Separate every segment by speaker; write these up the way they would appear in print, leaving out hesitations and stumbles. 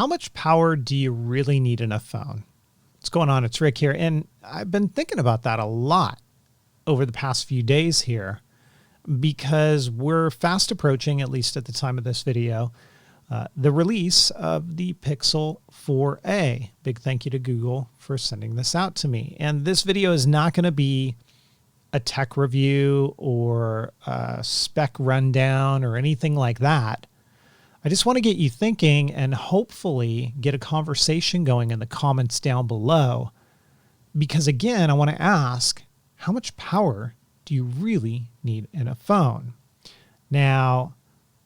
Speaker 1: How much power do you really need in a phone? What's going on? It's Rick here. And I've been thinking about that a lot over the past few days here because we're fast approaching, at least at the time of this video, the release of the Pixel 4a. Big thank you to Google for sending this out to me. And this video is not going to be a tech review or a spec rundown or anything like that. I just want to get you thinking and hopefully get a conversation going in the comments down below. Because again, I want to ask, how much power do you really need in a phone? Now,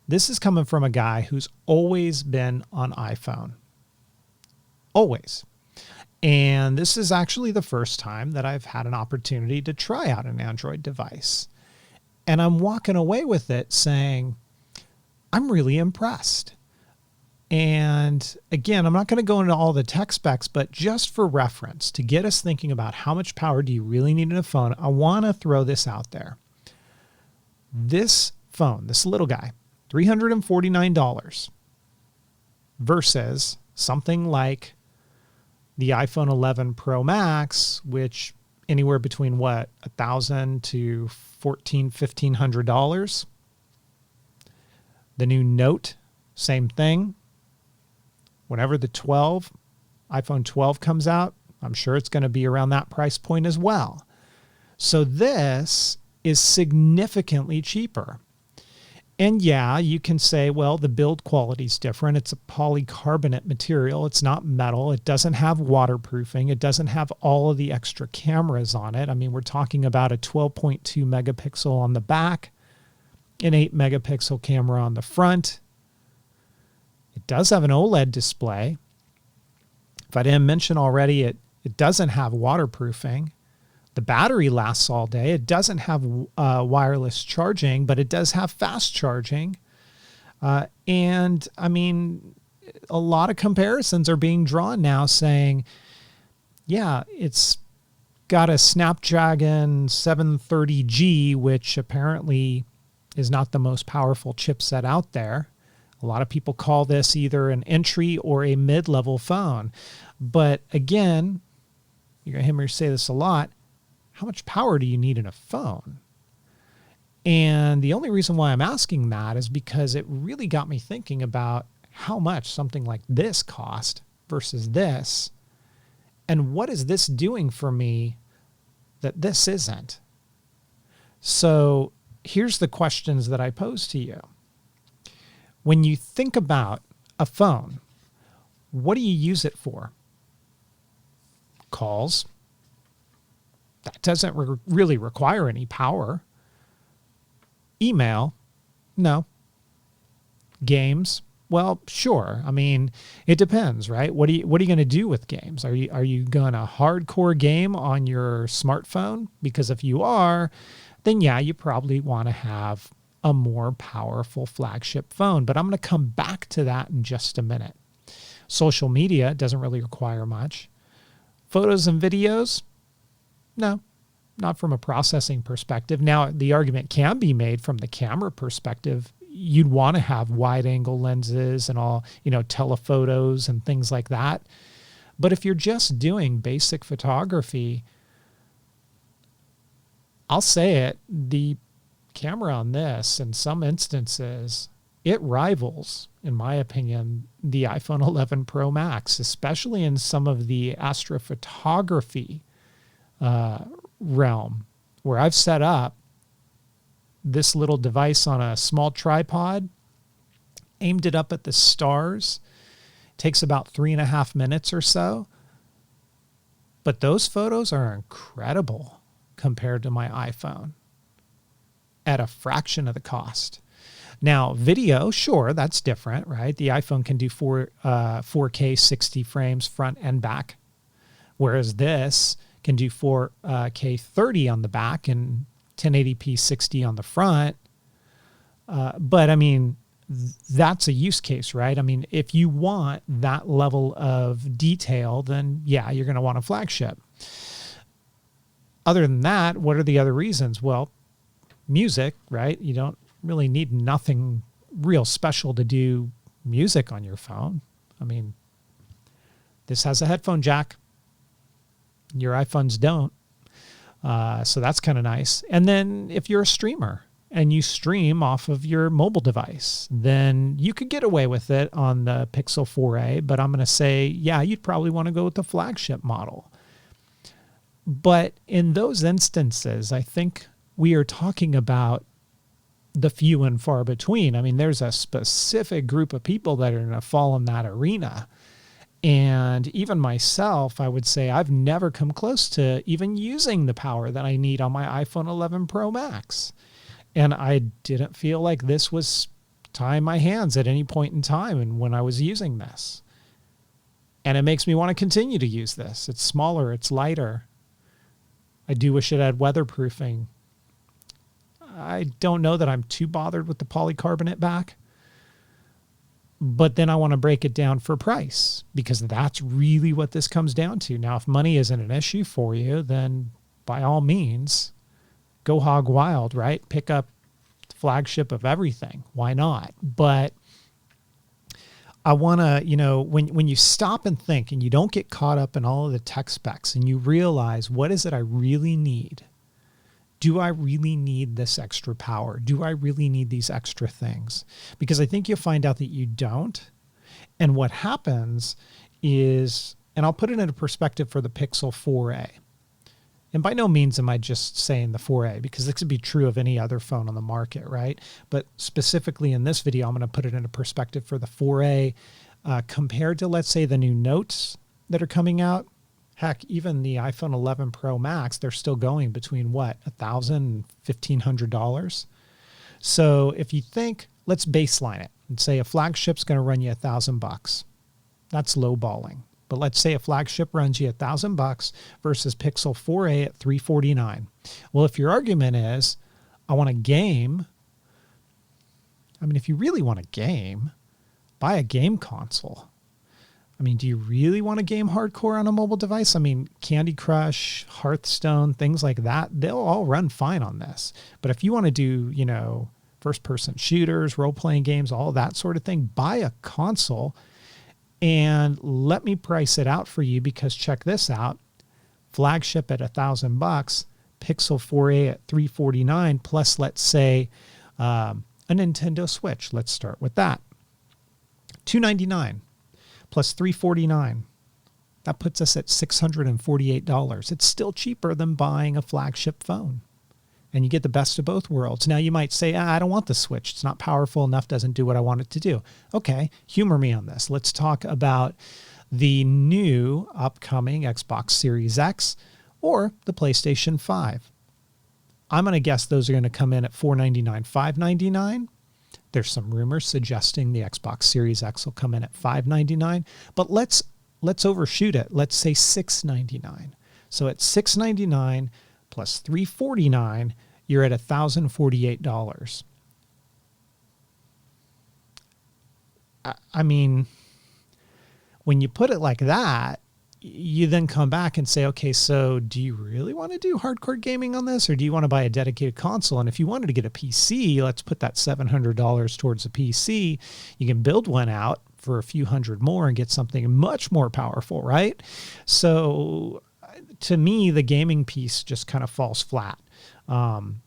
Speaker 1: this is coming from a guy who's always been on iPhone. Always. And this is actually the first time that I've had an opportunity to try out an Android device. And I'm walking away with it saying, I'm really impressed. And again, I'm not going to go into all the tech specs, but just for reference, to get us thinking about how much power do you really need in a phone, I want to throw this out there. This phone, this little guy, $349 versus something like the iPhone 11 Pro Max, which anywhere between what, $1,000 to $1,400-$1,500. The new Note, same thing. Whenever the iPhone 12 comes out, I'm sure it's going to be around that price point as well. So this is significantly cheaper. And yeah, you can say, well, the build quality is different. It's a polycarbonate material. It's not metal. It doesn't have waterproofing. It doesn't have all of the extra cameras on it. I mean, we're talking about a 12.2 megapixel on the back, an 8 megapixel camera on the front. It does have an OLED display. If I didn't mention already, it doesn't have waterproofing. The battery lasts all day. It doesn't have wireless charging, but it does have fast charging. And I mean, a lot of comparisons are being drawn now saying, yeah, it's got a Snapdragon 730G, which apparently is not the most powerful chipset out there. A lot of people call this either an entry or a mid-level phone. But again, you're going to hear me say this a lot, how much power do you need in a phone? And the only reason why I'm asking that is because it really got me thinking about how much something like this cost versus this. And what is this doing for me that this isn't? So here's the questions that I pose to you. When you think about a phone, what do you use it for? Calls. That doesn't really require any power. Email. No. Games. Well, sure. I mean, it depends, right? What are you going to do with games? Are you going to hardcore game on your smartphone? Because if you are, then yeah, you probably want to have a more powerful flagship phone. But I'm going to come back to that in just a minute. Social media doesn't really require much. Photos and videos? No, not from a processing perspective. Now, the argument can be made from the camera perspective. You'd want to have wide angle lenses and all, telephotos and things like that. But if you're just doing basic photography, I'll say it, the camera on this, in some instances, it rivals, in my opinion, the iPhone 11 Pro Max, especially in some of the astrophotography realm, where I've set up this little device on a small tripod, aimed it up at the stars. It takes about 3.5 minutes or so. But those photos are incredible compared to my iPhone at a fraction of the cost. Now, video, sure, that's different, right? The iPhone can do 4K 60 frames front and back, whereas this can do 4K 30 on the back and 1080p 60 on the front. But I mean, that's a use case, right? I mean, if you want that level of detail, then yeah, you're going to want a flagship. Other than that, what are the other reasons? Well, music, right? You don't really need nothing real special to do music on your phone. I mean, This has a headphone jack. Your iPhones don't. So that's kind of nice. And then if you're a streamer and you stream off of your mobile device, then you could get away with it on the Pixel 4a, but I'm going to say, yeah, you'd probably want to go with the flagship model. But in those instances, I think we are talking about the few and far between. I mean, there's a specific group of people that are going to fall in that arena. And even myself, I would say I've never come close to even using the power that I need on my iPhone 11 Pro Max. And I didn't feel like this was tying my hands at any point in time and when I was using this. And it makes me want to continue to use this. It's smaller, it's lighter. I do wish it had weatherproofing. I don't know that I'm too bothered with the polycarbonate back. But then I want to break it down for price, because that's really what this comes down to. Now, if money isn't an issue for you, then by all means, go hog wild, right? Pick up the flagship of everything. Why not? But I want to, when you stop and think and you don't get caught up in all of the tech specs and you realize, what is it I really need? Do I really need this extra power? Do I really need these extra things? Because I think you'll find out that you don't. And what happens is, and I'll put it into perspective for the Pixel 4a. And by no means am I just saying the 4a, because this could be true of any other phone on the market, right? But specifically in this video, I'm going to put it into perspective for the 4a compared to, let's say, the new Notes that are coming out. Heck, even the iPhone 11 Pro Max, they're still going between what, $1,000 and $1,500. So if you think, let's baseline it and say a flagship's going to run you $1,000. That's lowballing. But let's say a flagship runs you $1,000 versus Pixel 4a at $349. Well, if your argument is, I want a game, I mean, if you really want a game, buy a game console. I mean, do you really want to game hardcore on a mobile device? I mean, Candy Crush, Hearthstone, things like that, they'll all run fine on this. But if you want to do, first-person shooters, role-playing games, all that sort of thing, buy a console and let me price it out for you, because check this out. Flagship at $1,000, Pixel 4a at $349, plus, let's say, a Nintendo Switch. Let's start with that. $299. Plus $349. That puts us at $648. It's still cheaper than buying a flagship phone. And you get the best of both worlds. Now you might say, I don't want the Switch. It's not powerful enough, doesn't do what I want it to do. Okay, humor me on this. Let's talk about the new upcoming Xbox Series X or the PlayStation 5. I'm going to guess those are going to come in at $499, $599. There's some rumors suggesting the Xbox Series X will come in at $599, but let's overshoot it. Let's say $699. So at $699 plus $349, you're at $1,048. I mean, when you put it like that, you then come back and say, okay, so do you really want to do hardcore gaming on this, or do you want to buy a dedicated console? And if you wanted to get a PC, let's put that $700 towards a PC. You can build one out for a few hundred more and get something much more powerful, right? So to me, the gaming piece just kind of falls flat. And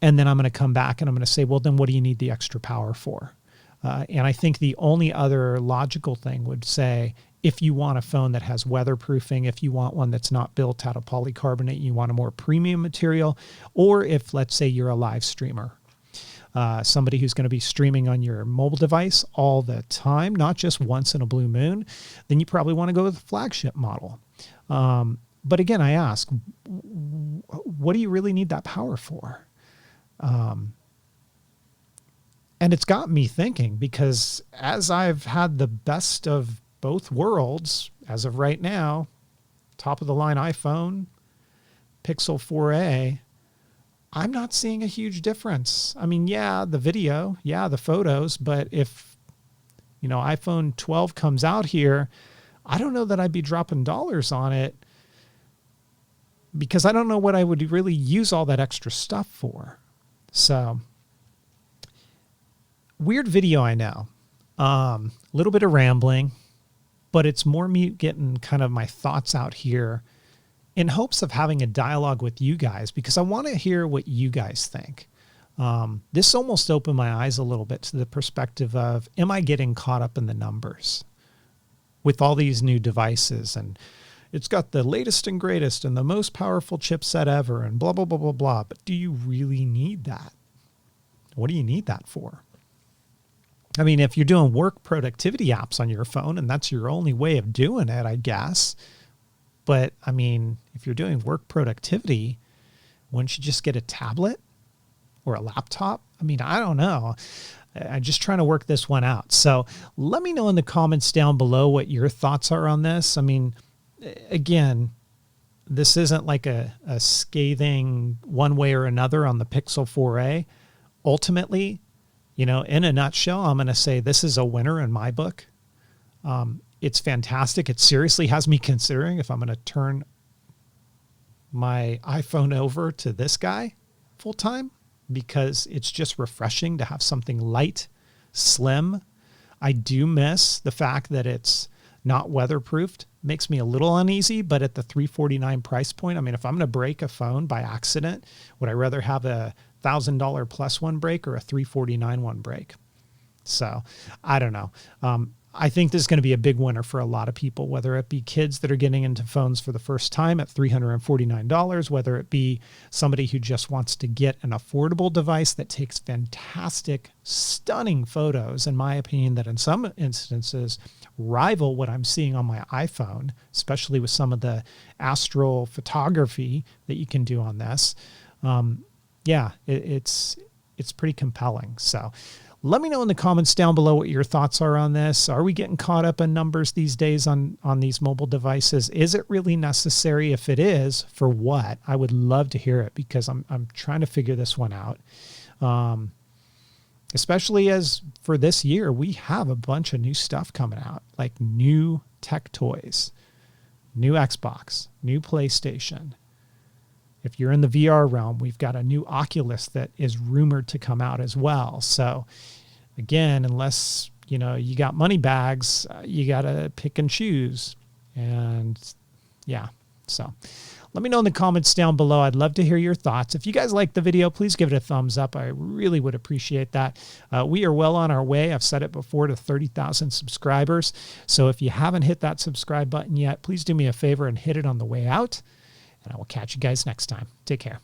Speaker 1: then I'm going to come back and I'm going to say, well, then what do you need the extra power for? And I think the only other logical thing would say, if you want a phone that has weatherproofing, if you want one that's not built out of polycarbonate, you want a more premium material, or if, let's say, you're a live streamer, somebody who's going to be streaming on your mobile device all the time, not just once in a blue moon, then you probably want to go with the flagship model. But again, I ask, what do you really need that power for? And it's got me thinking, because as I've had the best of both worlds as of right now, top of the line iPhone, Pixel 4a, I'm not seeing a huge difference. I mean, yeah, the video, yeah, the photos, but if, iPhone 12 comes out here, I don't know that I'd be dropping dollars on it, because I don't know what I would really use all that extra stuff for. So, weird video, I know. A little bit of rambling. but it's more me getting kind of my thoughts out here in hopes of having a dialogue with you guys, because I want to hear what you guys think. This almost opened my eyes a little bit to the perspective of, am I getting caught up in the numbers with all these new devices? And it's got the latest and greatest and the most powerful chipset ever and blah, blah, blah, blah, blah. But do you really need that? What do you need that for? I mean, if you're doing work productivity apps on your phone and that's your only way of doing it, I guess. But I mean, if you're doing work productivity, wouldn't you just get a tablet or a laptop? I mean, I don't know. I'm just trying to work this one out. So let me know in the comments down below what your thoughts are on this. I mean, again, this isn't like a scathing one way or another on the Pixel 4a. Ultimately, you know, in a nutshell, I'm going to say this is a winner in my book. It's fantastic. It seriously has me considering if I'm going to turn my iPhone over to this guy full time, because it's just refreshing to have something light, slim. I do miss the fact that it's not weatherproofed. Makes me a little uneasy, but at the $349 price point, I mean, if I'm going to break a phone by accident, would I rather have a $1,000 plus one break or a $349 one break? So I don't know. I think this is going to be a big winner for a lot of people, whether it be kids that are getting into phones for the first time at $349, whether it be somebody who just wants to get an affordable device that takes fantastic, stunning photos, in my opinion, that in some instances rival what I'm seeing on my iPhone, especially with some of the astral photography that you can do on this. It's pretty compelling. So let me know in the comments down below what your thoughts are on this. Are we getting caught up in numbers these days on these mobile devices? Is it really necessary? If it is, for what? I would love to hear it, because I'm trying to figure this one out. Especially as for this year, we have a bunch of new stuff coming out, like new tech toys, new Xbox, new PlayStation. If you're in the VR realm, we've got a new Oculus that is rumored to come out as well. So again, unless, you know, you got money bags, you got to pick and choose. And yeah, so let me know in the comments down below. I'd love to hear your thoughts. If you guys like the video, please give it a thumbs up. I really would appreciate that. We are well on our way. I've said it before, to 30,000 subscribers. So if you haven't hit that subscribe button yet, please do me a favor and hit it on the way out. And I will catch you guys next time. Take care.